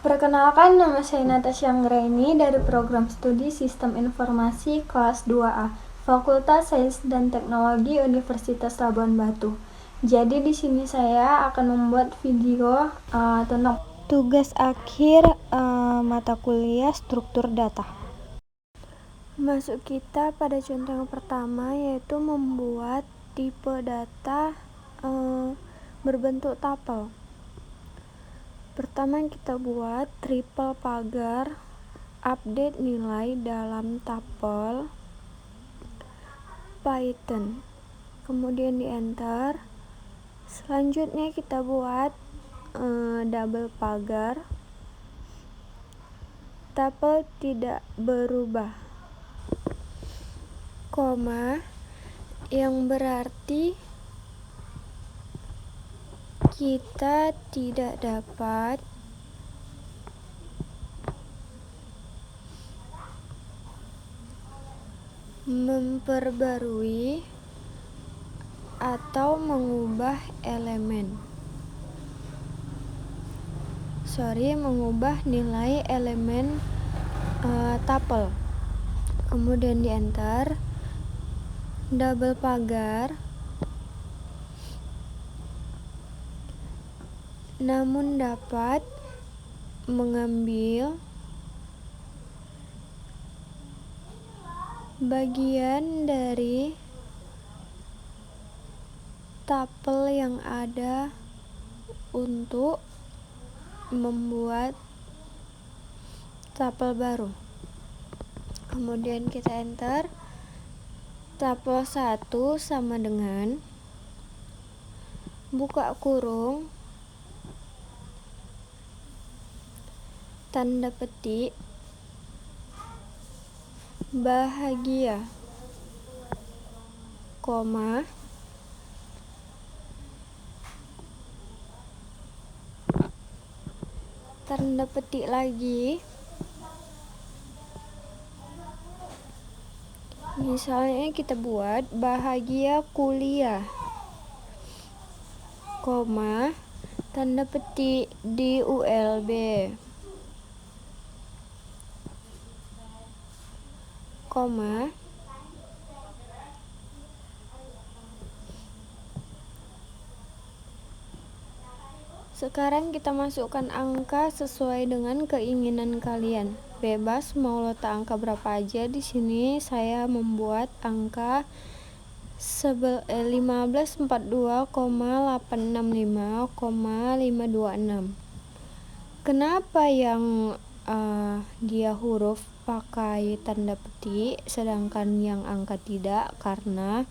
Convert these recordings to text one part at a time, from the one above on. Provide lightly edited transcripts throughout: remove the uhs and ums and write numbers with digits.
Perkenalkan, nama saya Natasha Anggraini dari program studi Sistem Informasi kelas 2A, Fakultas Sains dan Teknologi Universitas Labuan Batu. Jadi di sini saya akan membuat video tentang tugas akhir mata kuliah struktur data. Masuk kita pada contoh yang pertama, yaitu membuat tipe data berbentuk tapel. Pertama yang kita buat triple pagar, update nilai dalam tapel Python, kemudian di enter. Selanjutnya kita buat double pagar, tapel tidak berubah, koma, yang berarti kita tidak dapat memperbarui atau mengubah nilai elemen tapel. Kemudian di enter. Double pagar, namun dapat mengambil bagian dari tapel yang ada untuk membuat tapel baru. Kemudian kita enter. Tapel 1 sama dengan buka kurung, tanda petik, bahagia, koma, tanda petik lagi. Misalnya kita buat bahagia kuliah, koma, tanda petik di ULB, koma, sekarang kita masukkan angka sesuai dengan keinginan kalian. Bebas mau letak angka berapa aja. Di sini saya membuat angka 1542,865,526. Kenapa yang dia huruf pakai tanda petik sedangkan yang angka tidak? Karena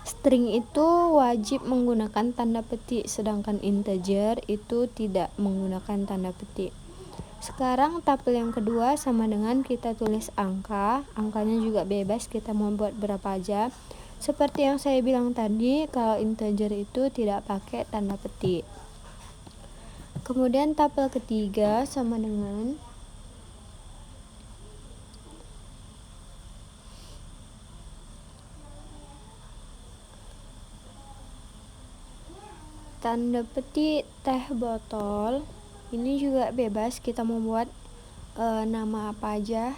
string itu wajib menggunakan tanda petik, sedangkan integer itu tidak menggunakan tanda petik. Sekarang tapel yang kedua sama dengan kita tulis angkanya juga bebas, kita mau buat berapa aja. Seperti yang saya bilang tadi, kalau integer itu tidak pakai tanda petik. Kemudian tapel ketiga sama dengan tanda petik teh botol. Ini juga bebas, kita mau buat nama apa aja.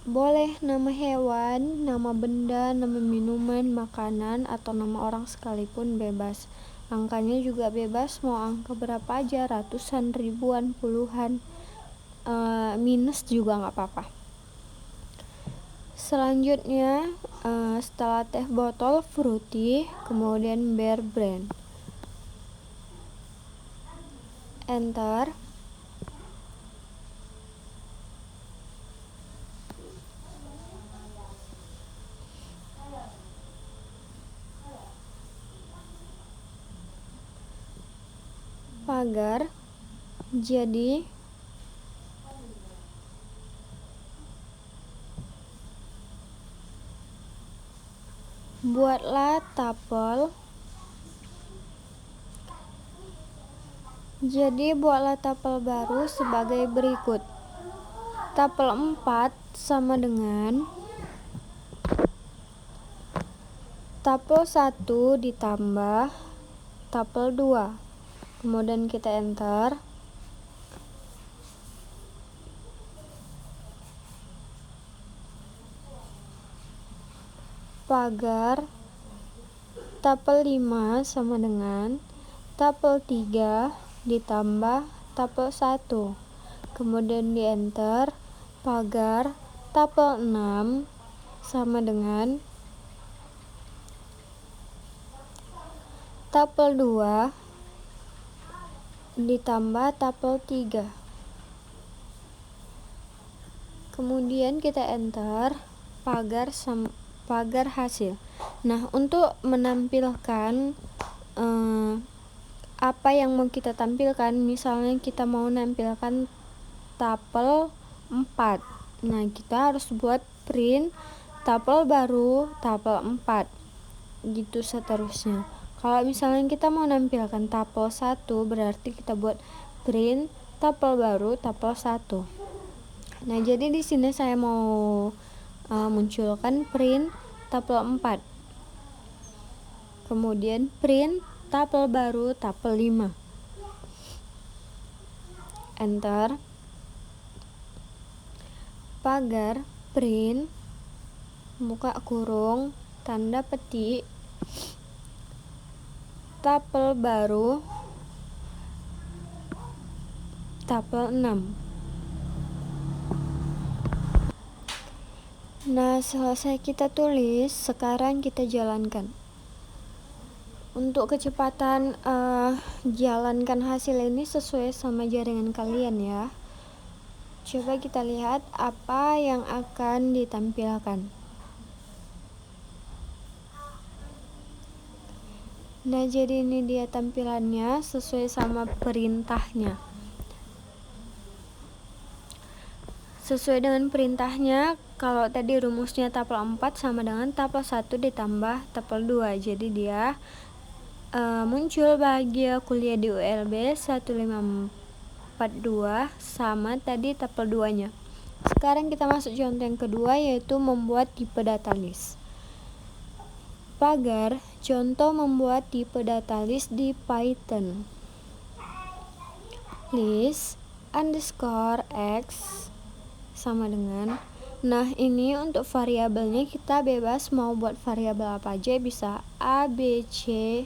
Boleh nama hewan, nama benda, nama minuman, makanan, atau nama orang sekalipun bebas. Angkanya juga bebas, mau angka berapa aja, ratusan, ribuan, puluhan, minus juga nggak apa-apa. Selanjutnya setelah teh botol, fruity, kemudian bear brand. Enter. Pagar jadi buatlah tapel. Buatlah tapel baru sebagai berikut. Tapel 4 sama dengan tapel 1 ditambah tapel 2. Kemudian kita enter. pagar tapel 5 sama dengan tapel 3 ditambah tapel 1. Kemudian di enter, pagar tapel 6 sama dengan tapel 2 ditambah tapel 3. Kemudian kita enter pagar hasil. Nah, untuk menampilkan apa yang mau kita tampilkan, misalnya kita mau nampilkan tapel 4. Nah, kita harus buat print tapel baru tapel 4. Gitu seterusnya. Kalau misalnya kita mau nampilkan tapel 1, berarti kita buat print tapel baru tapel 1. Nah, jadi di sini saya mau munculkan print tapel 4. Kemudian print tapel baru tapel 5. Enter. Pagar print buka kurung tanda petik tapel baru tapel 6. Nah, selesai kita tulis, sekarang kita jalankan. Untuk kecepatan jalankan hasil ini sesuai sama jaringan kalian ya. Coba kita lihat apa yang akan ditampilkan. Nah, jadi ini dia tampilannya sesuai sama perintahnya. Sesuai dengan perintahnya, kalau tadi rumusnya tapel 4 sama dengan tapel 1 ditambah tapel 2. Jadi dia muncul bahagia kuliah di ULB 1542 sama tadi tapel 2-nya. Sekarang kita masuk contoh yang kedua, yaitu membuat tipe data list. Pagar contoh membuat tipe data list di Python. List underscore x sama dengan, nah ini untuk variabelnya kita bebas mau buat variabel apa aja, bisa a, b, c,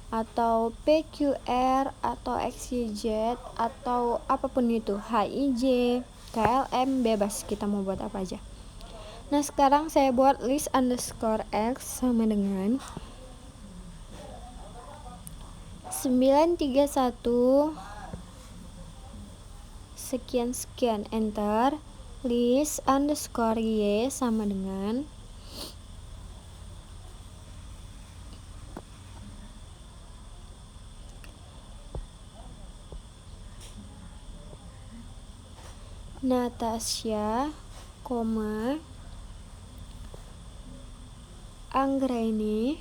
atau p, q, r, atau x, y, z, atau apapun itu, h, i, j, k, l, m, bebas kita mau buat apa aja. Nah, sekarang saya buat list underscore x sama dengan 931 sekian, enter. List underscore y sama dengan Natasha, Anggraini,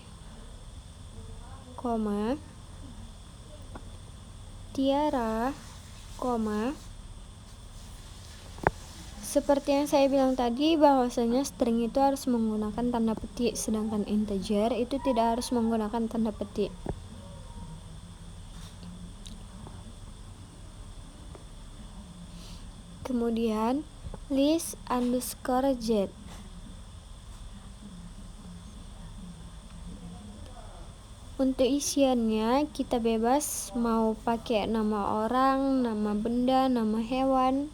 Tiara, seperti yang saya bilang tadi, bahwasanya string itu harus menggunakan tanda petik, sedangkan integer itu tidak harus menggunakan tanda petik. Kemudian list underscore z. Untuk isiannya kita bebas mau pakai nama orang, nama benda, nama hewan,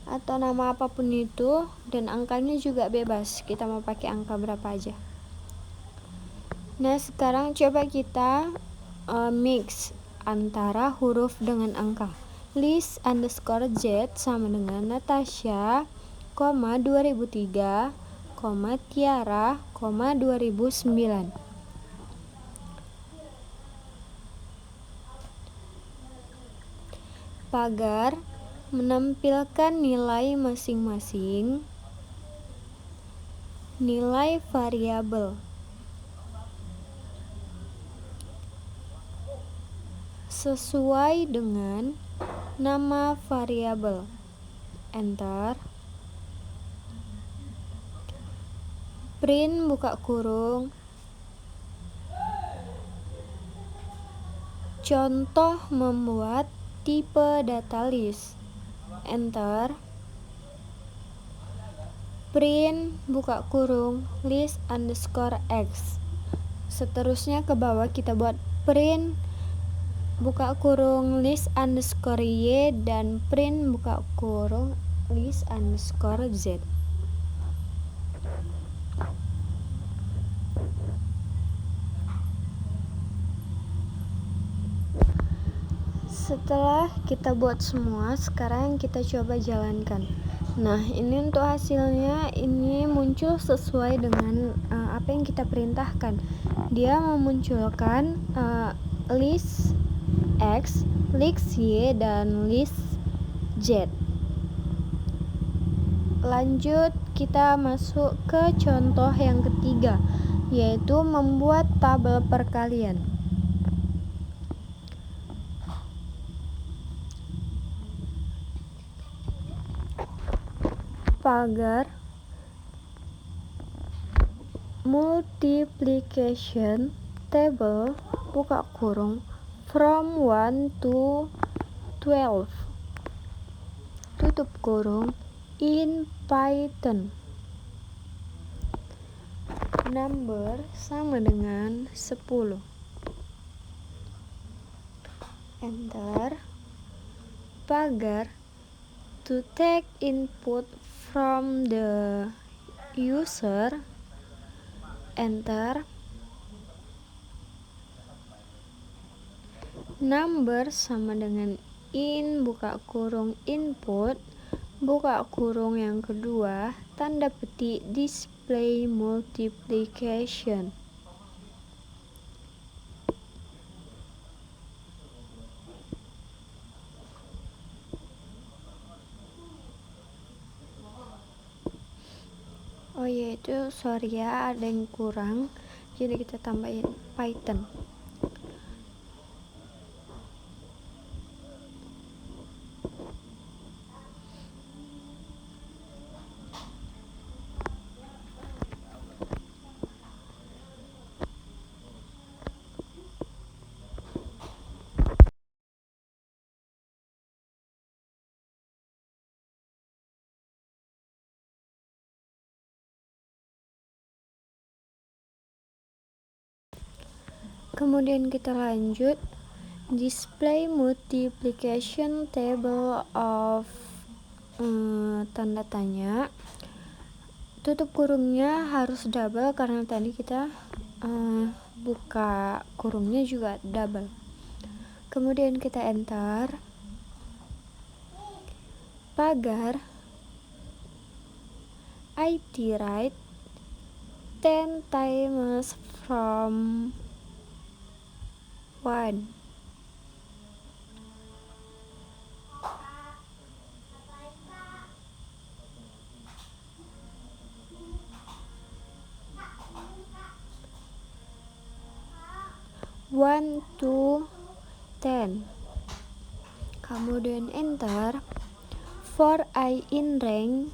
atau nama apapun itu, dan angkanya juga bebas, kita mau pakai angka berapa aja. Nah, sekarang coba kita mix antara huruf dengan angka. List underscore z sama dengan Natasha, 2003, Tiara, 2009. Pagar menampilkan nilai masing-masing nilai variabel sesuai dengan nama variabel. Enter. Print buka kurung contoh membuat tipe data list. Enter. print buka kurung list underscore x. Seterusnya ke bawah kita buat print buka kurung list underscore y dan print buka kurung list underscore z. Setelah kita buat semua, sekarang kita coba jalankan. Nah, ini untuk hasilnya, ini muncul sesuai dengan apa yang kita perintahkan. Dia memunculkan list X, list Y, dan list Z. Lanjut, kita masuk ke contoh yang ketiga, yaitu membuat tabel perkalian. Pagar multiplication table buka kurung from 1 to 12 tutup kurung in Python. Number sama dengan 10. Enter. Pagar to take input from the user. Enter. Number sama dengan in buka kurung input buka kurung yang kedua tanda petik display multiplication. Yaitu sorry ya, ada yang kurang, jadi kita tambahin Python. Kemudian kita lanjut display multiplication table of tanda tanya, tutup kurungnya harus double karena tadi kita buka kurungnya juga double. Kemudian kita enter. Pagar iterate 10 times from 1. One to 10. Kemudian enter. For I in rank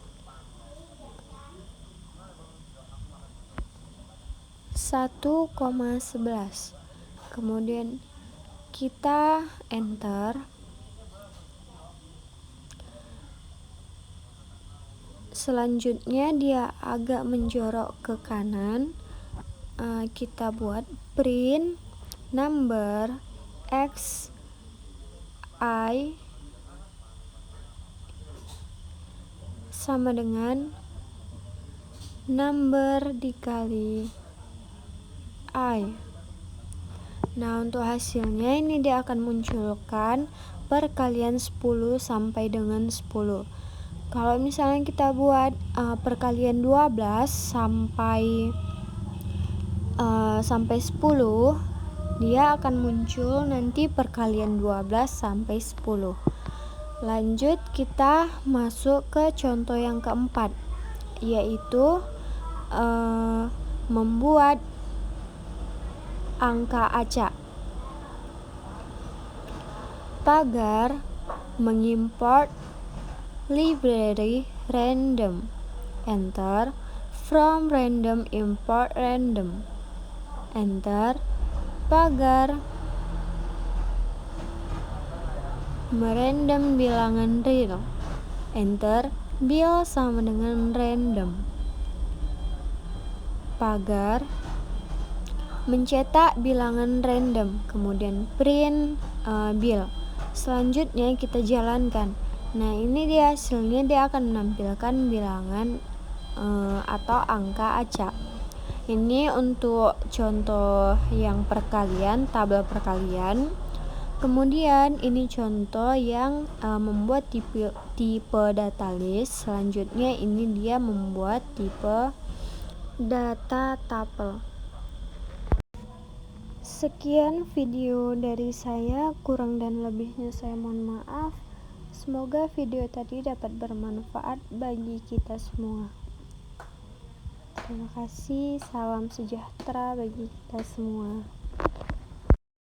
1,11. Kemudian kita enter. Selanjutnya dia agak menjorok ke kanan, kita buat print number x I sama dengan number dikali I. Nah, untuk hasilnya ini dia akan munculkan perkalian 10 sampai dengan 10. Kalau misalnya kita buat perkalian 12 sampai 10, dia akan muncul nanti perkalian 12 sampai 10. Lanjut kita masuk ke contoh yang keempat, yaitu membuat angka acak. Pagar mengimport library random. Enter. From random import random. Enter. Pagar merandom bilangan real. Enter. Bil sama dengan random. pagar, mencetak bilangan random, kemudian print bil. Selanjutnya kita jalankan. Nah, ini dia hasilnya, dia akan menampilkan bilangan atau angka acak. Ini untuk contoh yang perkalian, tabel perkalian. Kemudian ini contoh yang membuat tipe data list. Selanjutnya ini dia membuat tipe data tuple. Sekian video dari saya, kurang dan lebihnya saya mohon maaf. Semoga video tadi dapat bermanfaat bagi kita semua. Terima kasih, salam sejahtera bagi kita semua.